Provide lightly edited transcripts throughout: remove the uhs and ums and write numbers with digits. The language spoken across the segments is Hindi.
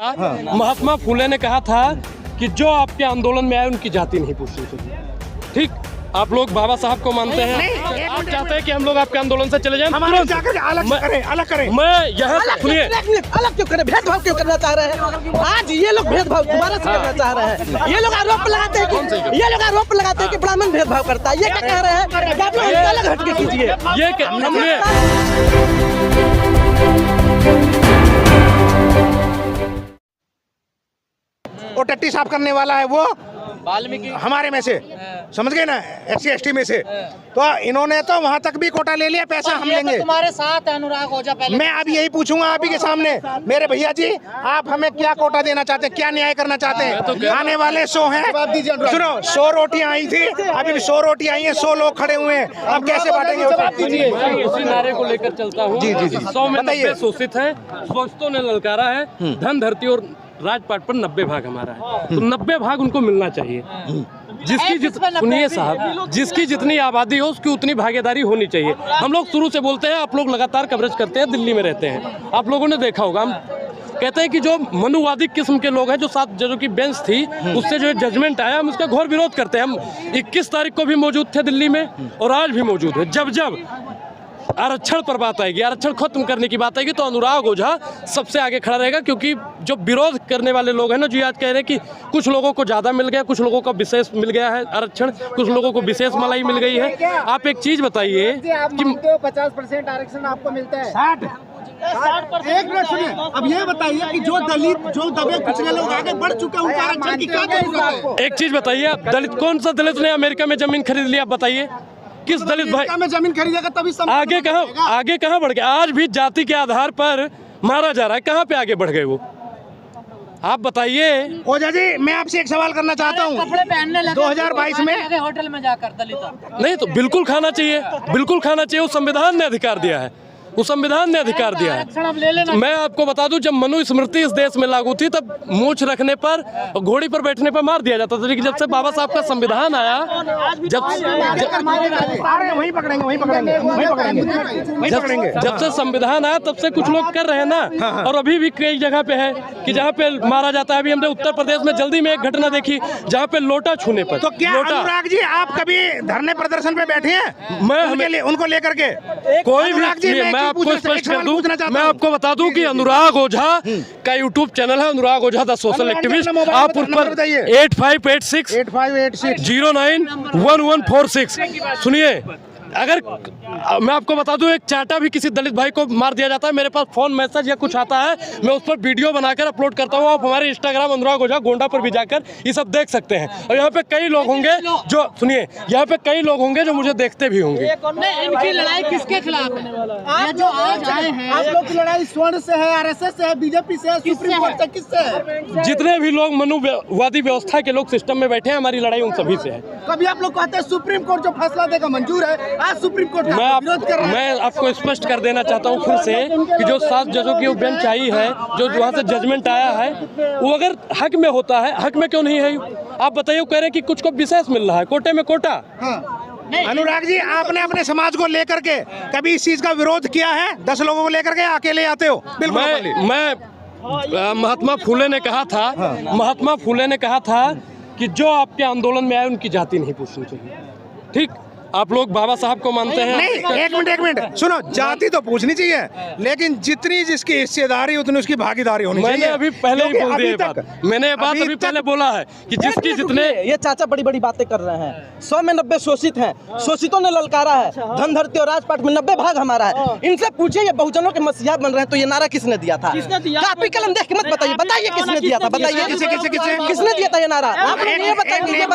महात्मा फुले ने कहा था कि जो आपके आंदोलन में आए उनकी जाति नहीं पूछनी चाहिए। ठीक, आप लोग बाबा साहब को मानते हैं, आप चाहते हैं कि हम लोग आपके आंदोलन से चले जाएं? अलग करें। मैं यहाँ सुनिए, अलग क्यों करें? भेदभाव क्यों करना चाह रहे हैं? आज ये लोग भेदभाव दोबारा से करना चाह रहे हैं। ये लोग आरोप लगाते हैं कि ब्राह्मण भेदभाव करता है। ये क्या कह रहे हैं कि आप लोग अलग हटके कीजिए। ये सुनिए, वो टट्टी साफ करने वाला है वो वाल्मीकि हमारे में से, समझ गए ना, SC ST में से। तो इन्होंने तो वहाँ तक भी कोटा ले लिया, पैसा हम लेंगे। तुम्हारे साथ अनुराग ओझा पहले मैं अब यही पूछूंगा आप ही के सामने, मेरे भैया जी, आप हमें क्या कोटा देना चाहते हैं, क्या न्याय करना चाहते हैं? आने वाले 100 हैं, सुनो, 100 रोटियां आई थी, अभी भी 100 रोटियां आई हैं, 100 लोग खड़े हुए हैं, अब कैसे बांटेंगे? उसी नारे को लेकर चलता हूँ। जी 100 में 90 शोषित है, शोषितों ने ललकारा है, धन धरती और राजपाट पर 90 भाग हमारा है, तो 90 भाग उनको मिलना चाहिए। सुनिए साहब, जिसकी जितनी आबादी हो उसकी उतनी भागीदारी होनी चाहिए। हम लोग शुरू से बोलते हैं, आप लोग लगातार कवरेज करते हैं, दिल्ली में रहते हैं, आप लोगों ने देखा होगा, हम कहते हैं कि जो मनुवादी किस्म के लोग हैं, जो 7 जजों की बेंच थी, उससे जो जजमेंट आया, हम उसका घोर विरोध करते हैं। हम 21 तारीख को भी मौजूद थे दिल्ली में और आज भी मौजूद है। जब आरक्षण पर बात आएगी, आरक्षण खत्म करने की बात आएगी, तो अनुराग ओझा सबसे आगे खड़ा रहेगा, क्योंकि जो विरोध करने वाले लोग हैं ना, जो आज कह रहे हैं कि कुछ लोगों को ज़्यादा मिल गया, कुछ लोगों को विशेष मिल गया है आरक्षण, कुछ लोगों को विशेष मलाई मिल गई है। आप एक चीज़ बताइए कि 50% आरक्षण आपको मिलता है। 60%। एक मिनट सुनिए, अब ये बताइए कि जो दलित, जो दबे पिछड़े लोग आगे बढ़ चुके हैं, उनका आरक्षण की क्या जरूरत है? एक चीज़ बताइए, आप दलित, कौन सा दलित ने अमेरिका में जमीन खरीद लिया? आप बताइए, किस दलित भाई में जमीन खरीदेगा तभी आगे कहाँ बढ़ गया? आज भी जाति के आधार पर मारा जा रहा है, कहाँ पे आगे बढ़ गए वो? आप बताइए। ओझा जी, मैं आपसे एक सवाल करना चाहता हूँ, कपड़े पहनने लगे 2022 में होटल में जाकर दलित नहीं तो बिल्कुल खाना चाहिए, बिल्कुल खाना चाहिए, वो संविधान ने अधिकार दिया है, उस संविधान ने अधिकार दिया है। मैं आपको बता दूं, जब मनुस्मृति इस देश में लागू थी, तब मूंछ रखने पर, घोड़ी पर बैठने पर मार दिया जाता था। लेकिन जब से बाबा साहब का संविधान आया, जब से संविधान आया, तब से कुछ लोग कर रहे हैं ना, और अभी भी कई जगह पे है कि जहाँ पे मारा जाता है। अभी हमने उत्तर प्रदेश में जल्दी में एक घटना देखी, जहाँ पे लोटा छूने पर। तो क्या अनुराग जी, आप कभी धरने प्रदर्शन पे बैठे हैं? मैं उनको लेकर के कोई भी, मैं आपको स्पष्ट कर दूं, मैं आपको बता दूं कि अनुराग ओझा का यूट्यूब चैनल है, अनुराग ओझा द सोशल एक्टिविस्ट। आप उस पर 8586 091146 सुनिए। अगर मैं आपको बता दूं, एक चाटा भी किसी दलित भाई को मार दिया जाता है, मेरे पास फोन मैसेज या कुछ आता है, मैं उस पर वीडियो बनाकर अपलोड करता हूं। आप हमारे इंस्टाग्राम अनुराग ओझा गोंडा पर भी जाकर ये सब देख सकते हैं। और यहाँ पे कई लोग होंगे जो, सुनिए, यहाँ पे कई लोग होंगे जो मुझे देखते भी होंगे। इनकी लड़ाई किसके खिलाफ है? जो आज आए हैं, आप लोग की लड़ाई स्वर्ण से है, RSS से है, BJP से है, सुप्रीम कोर्ट से, किससे है? जितने भी लोग मनुवादी व्यवस्था के लोग सिस्टम में बैठे हैं, हमारी लड़ाई उन सभी से है। कभी आप लोग कहते हैं सुप्रीम कोर्ट जो फैसला देगा मंजूर है, आज सुप्रीम कोर्ट मैं आपको स्पष्ट कर देना चाहता हूँ फिर से कि जो 7 जजों की बेंच आई है, जो वहाँ से जजमेंट आया है, वो अगर हक में होता है, हक में क्यों नहीं है? आप बताइए, वो कह रहे हैं कि कुछ को विशेष मिल रहा है, कोटे में कोटा। अनुराग जी, आपने अपने समाज को लेकर के कभी इस चीज का विरोध किया है? 10 लोगों को लेकर के अकेले आते हो? बिल्कुल। मैं महात्मा फुले ने कहा था, महात्मा फुले ने कहा था कि जो आपके आंदोलन में आए उनकी जाति नहीं पूछनी चाहिए। ठीक, आप लोग बाबा साहब को मानते हैं? नहीं, एक मिनट, सुनो, जाति तो पूछनी चाहिए, लेकिन जितनी जिसकी हिस्सेदारी उतनी उसकी भागीदारी होनी चाहिए। मैंने अभी पहले ही बोल दिया बात, मैंने ये बात अभी पहले बोला है कि जिसकी जितने, ये चाचा बड़ी बड़ी बातें कर रहे हैं। 100 में 90 शोषित हैं, शोषितों ने ललकारा है, धन धरती और राजपाट में 90 भाग हमारा है। इनसे पूछिए, ये बहुजनों के मसीहा बन रहे हैं, तो ये नारा किसने दिया था? कापी कलम देख के मत बताइए, बताइए किसने दिया था, बताइए किसने दिया था ये नारा? आप ये बताएंगे,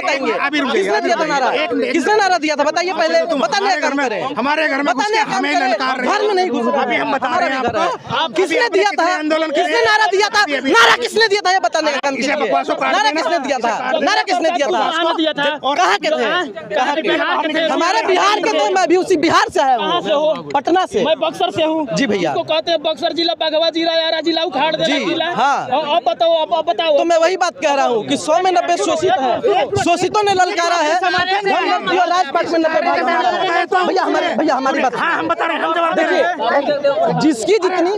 किसने दिया था नारा? किसने नारा दिया था? बताइए पहले, बताने का काम करें। हमारे घर में हमें ललकार रहे हैं। घर में नहीं घुस, अभी हम बता रहे हैं आपको, किसने दिया था आंदोलन, किसने नारा दिया था? नारा किसने दिया था ये बताने का काम कीजिए। नारा किसने दिया था? नारा किसने दिया था? कहाँ के थे? हमारे बिहार के थे, मैं भी उसी बिहार से आया हूँ, पटना से। मैं बक्सर से हूँ जी भैया। कहते हैं बक्सर जिला, बगवा जिला, यारा जिला, उखाड़ देना जिला। हाँ, अब बताओ। तो मैं वही बात कह रहा हूँ कि 100 में 90 शोषित है, शोषितों ने ललकारा है, राजपाट में भैया हमारी बात हाँ हम बता रहे हैं, हम जवाब दे रहे हैं। देखिए, जिसकी जितनी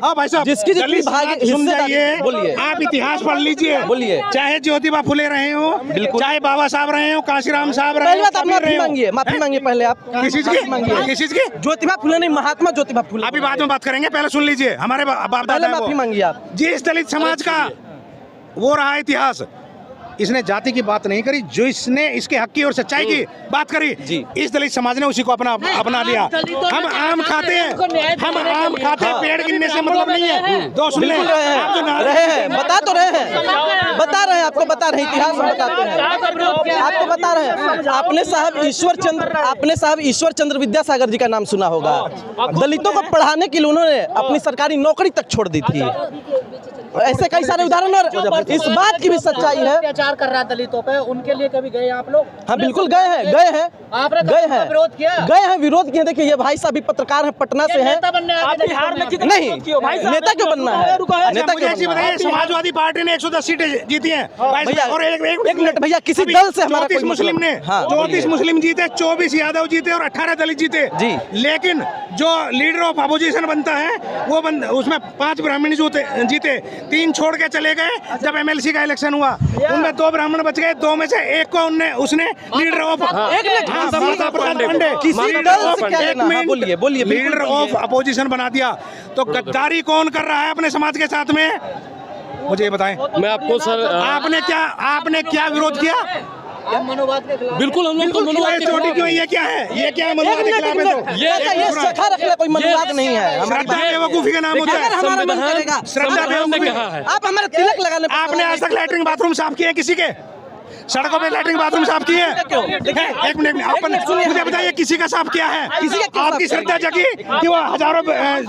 हाँ भाई साहब, जिसकी जितनी दलित भाग समाज सुन जाइए, बोलिए आप इतिहास पढ़ लीजिए, बोलिए। चाहे ज्योतिबा फुले रहे हो, चाहे बाबा साहब रहे हो, काशीराम साहब रहे पहले हो, बात आप कबीर माफी रहे हो। मांगिए, माफी मांगिए पहले आप किस चीज माफी मांगिए। की, किस चीज की? ज्योतिबा फुले नहीं, महात्मा ज्योतिबा फुले। अभी बाद में बात करेंगे, पहले सुन लीजिए हमारे बाप पहले दादा माफी को। मांगिए आप। जिस दलित समाज का वो रहा इतिहास, इसने जाति की बात नहीं करी, जो इसने इसके हक की और सच्चाई की बात करी, इस दलित समाज ने उसी को अपना लिया। हम आम खाते हैं, पेड़ गिनने से मतलब नहीं है। दो सुन लें, आप जो नारे रहे हैं, बता तो रहे हैं, बता रहे हैं, आपको बता रहे हैं, इतिहास में बताते हैं, आपको बता रहे हैं। आपने साहब ईश्वर चंद्र विद्यासागर जी का नाम सुना होगा। दलितों को पढ़ाने के लिए उन्होंने अपनी सरकारी नौकरी तक छोड़ दी थी। ऐसे कई सारे उदाहरण, और इस बात की भी सच्चाई है। अत्याचार कर रहा है दलितों पे, उनके लिए कभी गए आप लोग? हाँ बिल्कुल गए हैं, आपने विरोध किया? गए हैं, विरोध किए। देखिए ये भाई साहब भी पत्रकार हैं, पटना से हैं। बिहार में कितने नहीं, नेता क्यों बनना है? नेता क्यों मुझे बनना है? बताइए, समाजवादी पार्टी ने 110 सीटें जीती हैं भैया, और एक मिनट भैया, किसी दल से हमारा 34 कोई मुस्लिम मतलब- ने हाँ, 34 मुस्लिम जीते, 24 यादव जीते और 18 दलित जीते जी। लेकिन जो लीडर ऑफ अपोजिशन बनता है वो उसमें 5 ब्राह्मण जीते, 3 छोड़ के चले गए। जब एमएलसी का इलेक्शन हुआ उनमें 2 ब्राह्मण बच गए, 2 में से एक को उसने leader of leader of opposition बना दिया। तो गद्दारी कौन कर रहा है अपने समाज के साथ में, मुझे ये बताएं। मैं आपको सर आपने क्या विरोध किया? मनोवाद के खिलाफ? बिल्कुल हम लोग तो मनोवाद के चोटी खिलाफ क्यों? ये क्या है? ये क्या है? मनोवाद के खिलाफ है तो ये सखा रखना कोई मनोवाद नहीं है। श्रद्धा बेवकूफी का नाम होता अगर है। हमारा मन करेगा, श्रद्धा ने बेवकूफी। कहा है। आप हमारे तिलक लगाने पर आपने आज तक लैट्रिन बाथरूम साफ किए किसी के? सड़कों पे लैट्रिन बाथरूम साफ किए? एक मिनट, मुझे बताइए किसी का साफ किया है? आपकी श्रद्धा जगी कि वो हजारों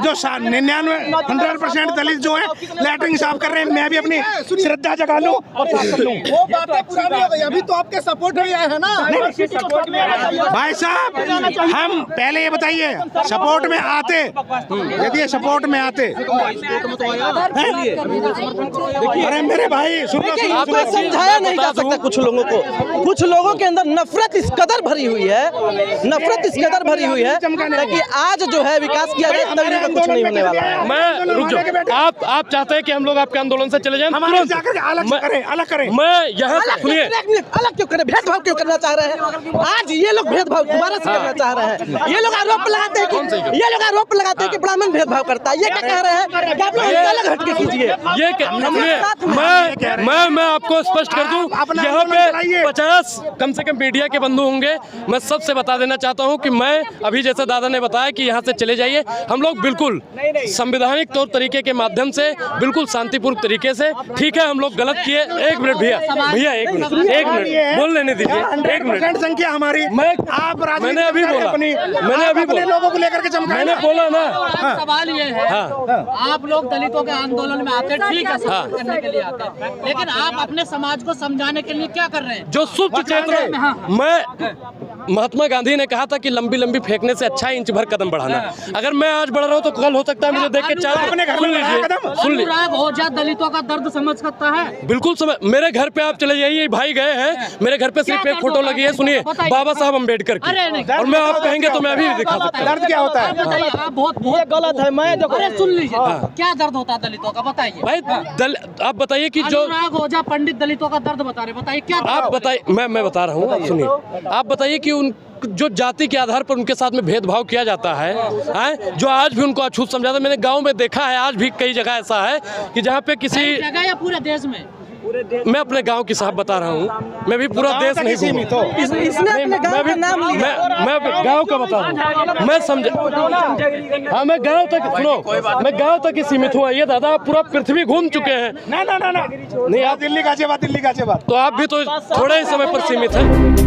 जो 100% दलित जो है लैट्रिन साफ कर रहे हैं, मैं भी अपनी श्रद्धा जगा लूं और साफ कर लूं। वो बातें पुरानी हो गई, अभी तो आपके सपोर्ट में आए हैं ना। भाई साहब, हम पहले ये बताइए, सपोर्ट में आते, यदि ये सपोर्ट में आते, अरे मेरे भाई सुनो, आपको समझाया नहीं जा सकता। कुछ लोगों के अंदर नफरत इस कदर भरी हुई है ताकि आज जो है विकास किया जाए, तभी का कुछ नहीं होने वाला है। मैं रुक जाओ, आप चाहते हैं कि हम लोग आपके आंदोलन से चले जाएं? हमारे जाकर के अलग करें। मैं यहाँ सुनिए, अलग क्यों करें? भेदभाव क्यों करना चाह रहे हैं? आज ये लोग भेदभाव दोबारा से करना चाह रहे हैं। ये लोग आरोप लगाते हैं कि ब्राह्मण भेदभाव करता है। ये क्या कह रहे हैं कि आप लोग अलग हटके कीजिए। ये मैं आपको स्पष्ट कर दूं, यहाँ पे 50 कम से कम मीडिया के बंधु होंगे। मैं सबसे बता देना चाहता हूँ कि मैं अभी जैसे दादा ने बताया कि यहाँ से चले जाइए, हम लोग बिल्कुल संवैधानिक तौर तरीके के माध्यम से, बिल्कुल शांतिपूर्ण तरीके से, ठीक है हम लोग गलत किए। एक मिनट भैया एक मिनट बोल लेने दीजिए, एक मिनट। संख्या हमारी, मैंने अभी बोला, लोगों को लेकर के चमका, मैंने बोला ना। सवाल ये है, आप लोग दलितों के आंदोलन में आते हैं, ठीक है, सपोर्ट करने के लिए आते हैं, लेकिन आप अपने समाज को समझाने के लिए क्या कर रहे हैं? जो सुप्त चेतना, मैं महात्मा गांधी ने कहा था कि लंबी लंबी फेंकने से अच्छा इंच भर कदम बढ़ाना। अगर मैं आज बढ़ रहा हूँ तो कल हो सकता है मुझे देख के चार अपने घर में सुन लीजिए, अनुराग ओझा दलितों का दर्द समझ सकता है। बिल्कुल समझ। मेरे घर पे आप चले जाइए, भाई गए हैं, मेरे घर पे सिर्फ एक फोटो लगी है, सुनिए, बाबा साहब अम्बेडकर की, और मैं आप कहेंगे तो मैं अभी दिखा सकता हूँ। दर्द क्या होता है? आप बहुत गलत है। मैं अरे सुन लीजिए, क्या दर्द होता है दलितों का, बताइए भाई। आप बताइए कि जो अनुराग ओझा पंडित दलितों का दर्द बता रहे, बताइए क्या? आप बताइए, मैं बता रहा हूँ, सुनिए। आप बताइए कि उन जो जाति के आधार पर उनके साथ में भेदभाव किया जाता है, जो आज भी उनको अछूत समझाता है। मैंने गांव में देखा है, आज भी कई जगह ऐसा है कि जहाँ पे किसी जगह या पूरे देश में, मैं अपने गांव की साहब बता रहा हूँ, मैं भी पूरा देश नहीं घूमा, मैं गांव का बता रहा हूँ, मैं समझ। हाँ मैं गांव तक, सुनो, मैं गांव तक ही सीमित हुआ। ये दादा आप पूरा पृथ्वी घूम चुके हैं। ना नहीं, आप दिल्ली गाजियाबाद तो आप भी तो थोड़े ही समय पर सीमित हैं।